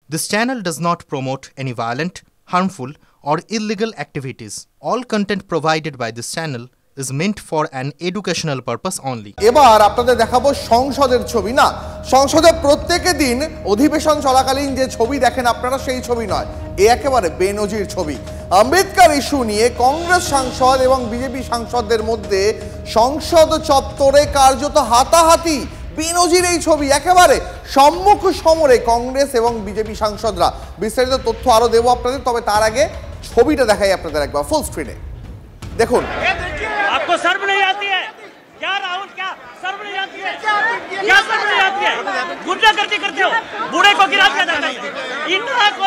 This channel does not promote any violent, harmful, or illegal activities. All content provided by this channel is meant for an educational purpose only. এবার আপনাদের দেখাবো সংসদের ছবি। না, সংসদে প্রত্যেকটা দিন অধিবেশন চলাকালীন যে ছবি দেখেন আপনারা সেই ছবি নয়, এ একেবারে বেনজির ছবি। আম্বেদকর ইস্যু নিয়ে কংগ্রেস সাংসদ এবং বিজেপি সাংসদদের মধ্যে সংসদ চত্বরে কার্যত হাতাহাতি। বেনজির এই ছবি, একেবারে সম্মুখ সমরে কংগ্রেস এবং বিজেপি সাংসদরা। বিস্তারিত তথ্য আরো দেবো আপনাদের, তবে তার আগে ছবিটা দেখাই আপনাদের একবার ফুল স্ক্রিনে। দেখুন, आपको शर्म नहीं आती है क्या राहुल? क्या शर्म नहीं आती है? क्या शर्म नहीं आती है? गुंडागर्दी करते हो, बूढ़े को गिरा दिया जाता है। इतना को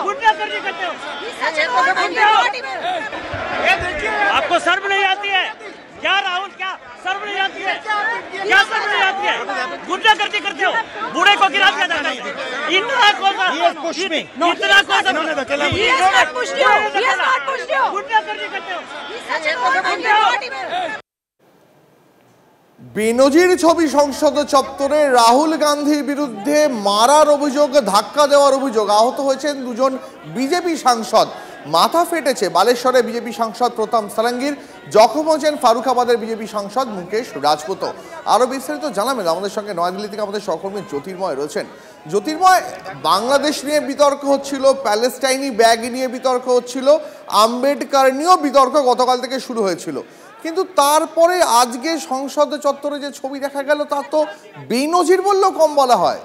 गुंडागर्दी करते हो, आपको शर्म नहीं आती है क्या राहुल? क्या शर्म नहीं आती है? क्या शर्म नहीं आती है? गुंडागर्दी करते हो, बूढ़े को गिरा दिया जाता है। इतना को गुंडागर्दी करते हो। বেনজির ছবি সংসদ চত্বরে রাহুল গান্ধীর বিরুদ্ধে মারার অভিযোগ, ধাক্কা দেওয়ার অভিযোগ। আহত হয়েছেন দুজন বিজেপি সাংসদ, মাথা ফেটেছে বালেশ্বরে বিজেপি সাংসদ প্রতাপ সারঙ্গীর, জখম হয়েছেন ফারুখাবাদের বিজেপি সাংসদ মুকেশ রাজপুত। আরো বিস্তারিত জানাবেন আমাদের সঙ্গে নয়াদিল্লি থেকে আমাদের সহকর্মী জ্যোতির্ময় রয়েছেন। জ্যোতির্ময়, বাংলাদেশ নিয়ে বিতর্ক হচ্ছিল, প্যালেস্টাইনি ব্যাগ নিয়ে বিতর্ক হচ্ছিল, আম্বেদকর নিয়েও বিতর্ক গতকাল থেকে শুরু হয়েছিল, কিন্তু তারপরে আজকে সংসদ চত্বরে যে ছবি দেখা গেল তা তো বেনজির বললেও কম বলা হয়।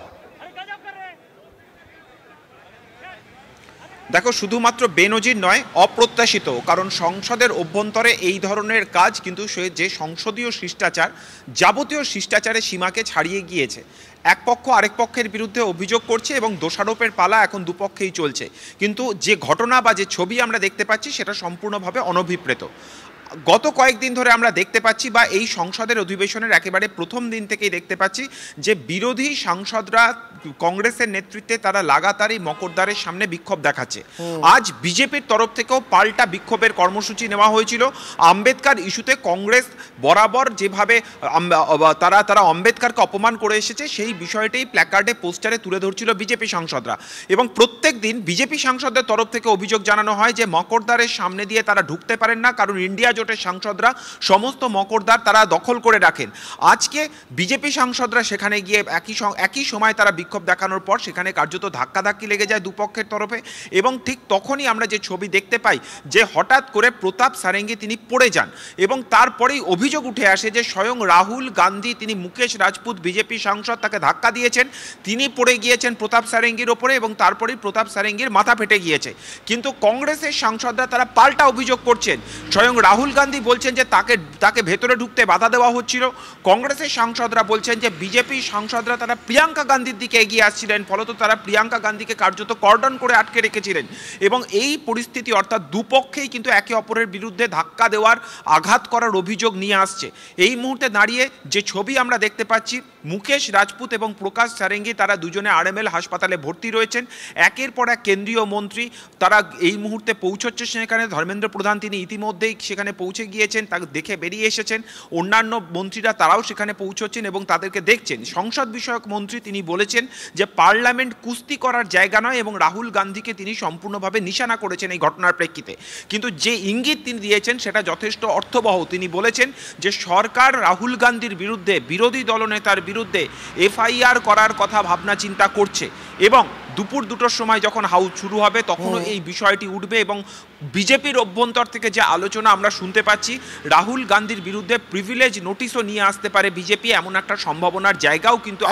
দেখো, শুধুমাত্র বেনজির নয়, অপ্রত্যাশিত। কারণ সংসদের অভ্যন্তরে এই ধরনের কাজ কিন্তু যে সংসদীয় শিষ্টাচার, যাবতীয় শিষ্টাচারের সীমাকে ছাড়িয়ে গিয়েছে। এক পক্ষ আরেক পক্ষের বিরুদ্ধে অভিযোগ করছে এবং দোষারোপের পালা এখন দুপক্ষেই চলছে, কিন্তু যে ঘটনা বা যে ছবি আমরা দেখতে পাচ্ছি সেটা সম্পূর্ণভাবে অনভিপ্রেত। গত কয়েকদিন ধরে আমরা দেখতে পাচ্ছি, বা এই সংসদের অধিবেশনের একেবারে প্রথম দিন থেকেই দেখতে পাচ্ছি যে বিরোধী সাংসদরা কংগ্রেসের নেতৃত্বে তারা লাগাতারই মকরদ্বারের সামনে বিক্ষোভ দেখাচ্ছে। আজ বিজেপির তরফ থেকেও পাল্টা বিক্ষোভের কর্মসূচি নেওয়া হয়েছিল। আম্বেদকর ইস্যুতে কংগ্রেস বরাবর যেভাবে তারা আম্বেদকরকে অপমান করে এসেছে সেই বিষয়টাই প্ল্যাকার্ডে, পোস্টারে তুলে ধরছিল বিজেপি সাংসদরা। এবং প্রত্যেক দিন বিজেপি সাংসদদের তরফ থেকে অভিযোগ জানানো হয় যে মকরদ্বারের সামনে দিয়ে তারা ঢুকতে পারেন না, কারণ ইন্ডিয়া জোটের সাংসদরা সমস্ত মকরদ্বার তারা দখল করে রাখেন। আজকে বিজেপি সাংসদরা সেখানে গিয়ে একই সময় তারা বিক্ষোভ দেখানোর পর সেখানে কার্যত ধাক্কাধাক্কি লেগে যায় দুপক্ষের তরফে। এবং ঠিক তখনই আমরা যে ছবি দেখতে পাই যে হঠাৎ করে প্রতাপ সারঙ্গী তিনি পড়ে যান, এবং তারপরেই অভিযোগ উঠে আসে যে স্বয়ং রাহুল গান্ধী, তিনি মুকেশ রাজপুত বিজেপি সাংসদ, তাকে ধাক্কা দিয়েছেন, তিনি পড়ে গিয়েছেন প্রতাপ সারঙ্গীর ওপরে, এবং তারপরেই প্রতাপ সারঙ্গীর মাথা ফেটে গিয়েছে। কিন্তু কংগ্রেসের সাংসদরা তারা পাল্টা অভিযোগ করছেন। স্বয়ং রাহুল গান্ধী বলছেন যে তাকে ভেতরে ঢুকতে বাধা দেওয়া হচ্ছিল। কংগ্রেসের সাংসদরা বলছেন যে বিজেপি সাংসদরা তারা প্রিয়াঙ্কা গান্ধীর দিকে এগিয়ে আসছিলেন, ফলত তারা প্রিয়াঙ্কা গান্ধীকে কার্যত কর্ডন করে আটকে রেখেছিলেন। এবং এই পরিস্থিতি, অর্থাৎ দুপক্ষেই কিন্তু একে অপরের বিরুদ্ধে ধাক্কা দেওয়ার, আঘাত করার অভিযোগ নিয়ে আসছে। এই মুহূর্তে দাঁড়িয়ে যে ছবি আমরা দেখতে পাচ্ছি, মুকেশ রাজপুত এবং প্রকাশ সারঙ্গী তারা দুজনে আরএমএল হাসপাতালে ভর্তি রয়েছেন। একের পর এক কেন্দ্রীয় মন্ত্রী তারা এই মুহূর্তে পৌঁছচ্ছে সেখানে। ধর্মেন্দ্র প্রধান তিনি ইতিমধ্যেই সেখানে পৌঁছে গিয়েছেন, তাকে দেখে বেরিয়ে এসেছেন। অন্যান্য মন্ত্রীরা তারাও সেখানে পৌঁছচ্ছেন এবং তাদেরকে দেখছেন। সংসদ বিষয়ক মন্ত্রী তিনি বলেছেন যে পার্লামেন্ট কুস্তি করার জায়গা নয়, এবং রাহুল গান্ধীকে তিনি সম্পূর্ণভাবে নিশানা করেছেন এই ঘটনার প্রেক্ষিতে। কিন্তু যে ইঙ্গিত তিনি দিয়েছেন সেটা যথেষ্ট অর্থবহ। তিনি বলেছেন যে সরকার রাহুল গান্ধীর বিরুদ্ধে, বিরোধী দলনেতার বিরুদ্ধে এফআইআর করার কথা ভাবনা চিন্তা করছে, এবং দুপুর 2টোর সময় যখন হাউস শুরু হবে তখনও এই বিষয়টি উঠবে। এবং বিজেপির অভ্যন্তর থেকে যে আলোচনা আমরা শুনতে পাচ্ছি, রাহুল গান্ধীর বিরুদ্ধে প্রিভিলেজ নোটিশও নিয়ে আসতে পারে বিজেপি, এমন একটা সম্ভাবনার জায়গাও কিন্তু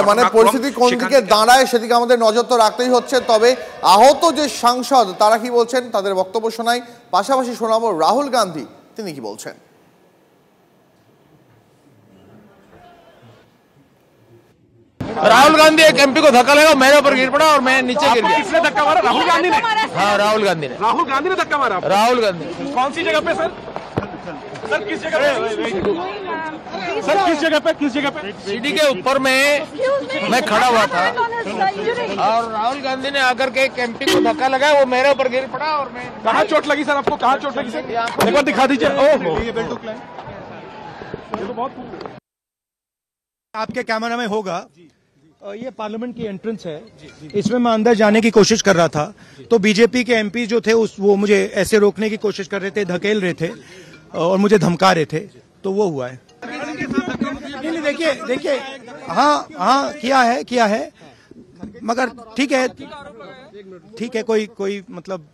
মানে পরিস্থিতি কোন দিকে দাঁড়ায় সেদিকে আমাদের নজর তো রাখতেই হচ্ছে। তবে আহত যে সাংসদ তারা কি বলছেন তাদের বক্তব্য শোনাই, পাশাপাশি শোনাবো রাহুল গান্ধী তিনি কি বলছেন। राहुल गांधी एक एमपी को धक्का लगा, मेरे ऊपर गिर पड़ा और मैं नीचे गिर गया। किसने धक्का मारा? राहुल गांधी ने? हाँ, राहुल गांधी ने। राहुल गांधी ने धक्का मारा? राहुल गांधी। कौन सी जगह पे सर? सर किस जगह पे? सर किस जगह पे? किस जगह पे? सीढ़ी के ऊपर में मैं खड़ा हुआ था और राहुल गांधी ने आकर के एक एमपी को धक्का लगाया, वो मेरे ऊपर गिर पड़ा और मैं। कहाँ चोट लगी सर आपको? कहाँ चोट लगी सर? एक बार दिखा दीजिए। ओह, ये बेल्ट तो बहुत आपके कैमरा में होगा, ये पार्लियामेंट की एंट्रेंस है, इसमें मैं अंदर जाने की कोशिश कर रहा था तो बीजेपी के एमपी जो थे वो मुझे ऐसे रोकने की कोशिश कर रहे थे, धकेल रहे थे और मुझे धमका रहे थे, तो वो हुआ है। नहीं देखिए हाँ किया है मगर ठीक है कोई मतलब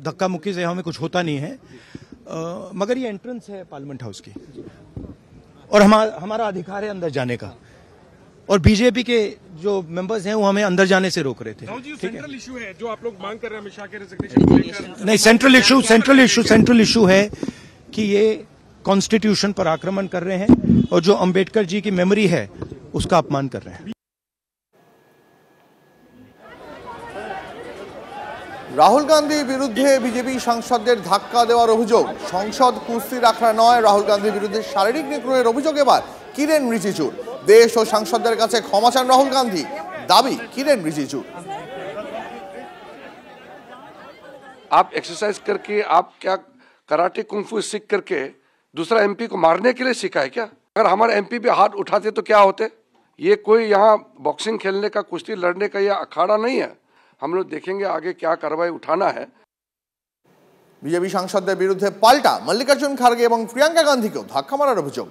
धक्का मुक्की से हमें कुछ होता नहीं है, मगर ये एंट्रेंस है पार्लियामेंट हाउस की और हमारा अधिकार है अंदर जाने का, और बीजेपी के जो मेंबर्स हैं वो हमें अंदर जाने से रोक रहे थे। सेंट्रल इशू है जो आप लोग मांग कर रहे हैं अमित शाह के रेजिग्नेशन नहीं, सेंट्रल इशू है कि ये कॉन्स्टिट्यूशन पर आक्रमण कर रहे हैं और जो अंबेडकर जी की मेमोरी है उसका अपमान कर रहे हैं। রাহুল গান্ধীর বিরুদ্ধে বিজেপি সাংসদদের ধাক্কা দেওয়ার অভিযোগ, সংসদ কুস্তির আখড়া নয়, রাহুল গান্ধীর বিরুদ্ধে শারীরিক নিগ্রহের অভিযোগ এবার কিরেন রিজিজুর। দেশ ও সাংসদদের কাছে ক্ষমা চান রাহুল গান্ধী, দাবি কিরেন রিজিজুর। आप एक्सरसाइज करके, आप क्या कराटे कुंफू सीख करके दूसरा एमपी को मारने के लिए सीखा है क्या? अगर हमारे एमपी पे हाथ उठाते तो क्या होते? ये कोई यहाँ बॉक्सिंग खेलने का, कुश्ती लड़ने का यह अखाड़ा नहीं है। हम लोग देखेंगे आगे क्या कार्रवाई उठाना है। বিজেপি সাংসদদের বিরুদ্ধে পাল্টা মল্লিকার্জুন খাড়গে এবং প্রিয়াঙ্কা গান্ধীকেও ধাক্কা মারার অভিযোগ।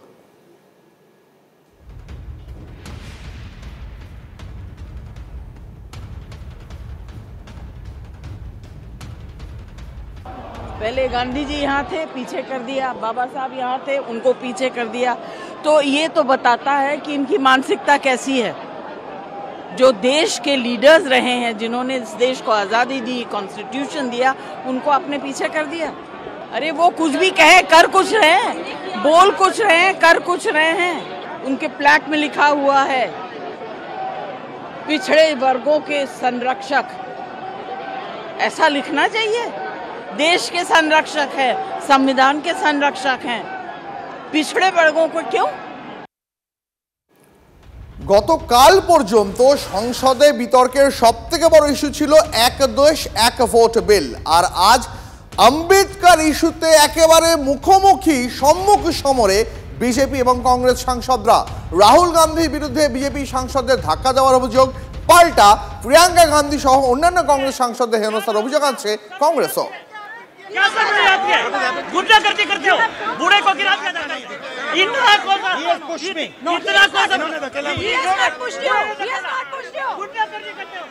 पहले गांधी जी यहाँ थे, पीछे कर दिया, बाबा साहब यहाँ थे, उनको पीछे कर दिया, तो ये तो बताता है कि इनकी मानसिकता कैसी है। जो देश के लीडर्स रहे हैं, जिन्होंने इस देश को आज़ादी दी, कॉन्स्टिट्यूशन दिया, उनको अपने पीछे कर दिया। अरे वो कुछ भी कहे, कर कुछ रहे हैं, बोल कुछ रहे हैं, कर कुछ रहे हैं। उनके प्लेक में लिखा हुआ है पिछड़े वर्गों के संरक्षक, ऐसा लिखना चाहिए। देश के संरक्षक है, संविधान के संरक्षक हैं, पिछड़े वर्गों को क्यों? গতকাল পর্যন্ত সংসদে বিতর্কের সবথেকে বড় ইস্যু ছিল এক দেশ এক ভোট বিল, আর আজ আম্বেদকর ইস্যুতে একেবারে মুখোমুখি সম্মুখ সমরে বিজেপি এবং কংগ্রেস সাংসদরা। রাহুল গান্ধীর বিরুদ্ধে বিজেপি সাংসদদের ধাক্কা দেওয়ার অভিযোগ, পাল্টা প্রিয়াঙ্কা গান্ধী সহ অন্যান্য কংগ্রেস সাংসদদের হেনস্থার অভিযোগ আনছে কংগ্রেসও। क्या शर्म नहीं आती है? गुंडागर्दी करते हो, बूढ़े को गिरा दिया जाता है। इतना कौन सा? इतना कौन सा? गुंडागर्दी करते हो।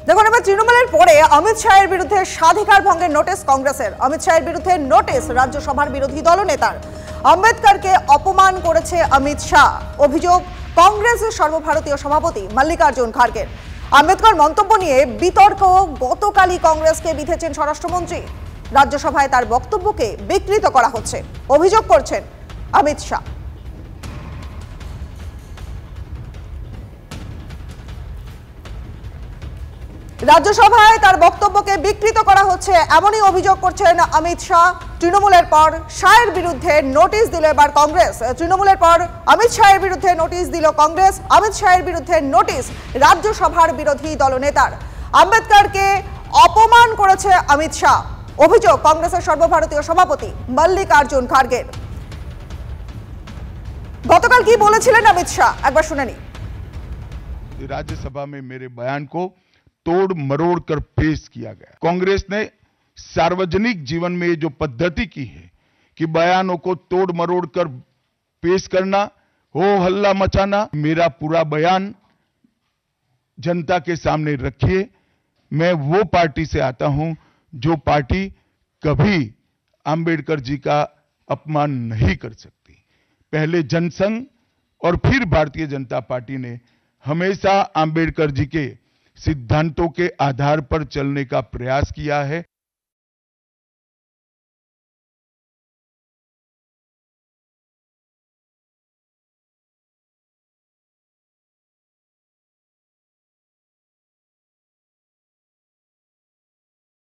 দেখুন, এবার তৃণমূলের পরে অমিত শাহের বিরুদ্ধে স্বাধিকার ভঙ্গের নোটিশ কংগ্রেসের। অমিত শাহের বিরুদ্ধে নোটিশ রাজ্যসভার বিরোধী দলনেতার। আম্বেদকরকে অপমান করেছে অমিত শাহ, অভিযোগ কংগ্রেসের সর্বভারতীয় সভাপতি মল্লিকার্জুন খাড়গের। আম্বেদকর মন্তব্য নিয়ে বিতর্ক গতকালই কংগ্রেসকে বিঁধেছেন স্বরাষ্ট্রমন্ত্রী। রাজ্যসভায় তার বক্তব্যকে বিকৃত করা হচ্ছে, অভিযোগ করছেন অমিত শাহ। রাজ্যসভায় তার বক্তব্যকে বিকৃত করা হচ্ছে, এমনই অভিযোগ করছেন অমিত শাহ। তৃণমূলের পর শাহের বিরুদ্ধে নোটিশ দিল এবার কংগ্রেস। তৃণমূলের পর অমিত শাহের বিরুদ্ধে নোটিশ দিল কংগ্রেস। অমিত শাহের বিরুদ্ধে নোটিশ রাজ্যসভার বিরোধী দলনেতার। আম্বেদকরকে অপমান করেছে অমিত শাহ, অভিযোগ কংগ্রেসের সর্বভারতীয় সভাপতি মল্লিকার্জুন খাড়গের। গতকাল কি বলেছিলেন অমিত শাহ, একবার শুনে নি। राज्यसभा में मेरे बयान को तोड़ मरोड़ कर पेश किया गया। कांग्रेस ने सार्वजनिक जीवन में जो पद्धति की है कि बयानों को तोड़ मरोड़ कर पेश करना, हो हल्ला मचाना, मेरा पूरा बयान जनता के सामने रखिए। मैं वो पार्टी से आता हूं जो पार्टी कभी अंबेडकर जी का अपमान नहीं कर सकती। पहले जनसंघ और फिर भारतीय जनता पार्टी ने हमेशा अंबेडकर जी के सिद्धांतों के आधार पर चलने का प्रयास किया है।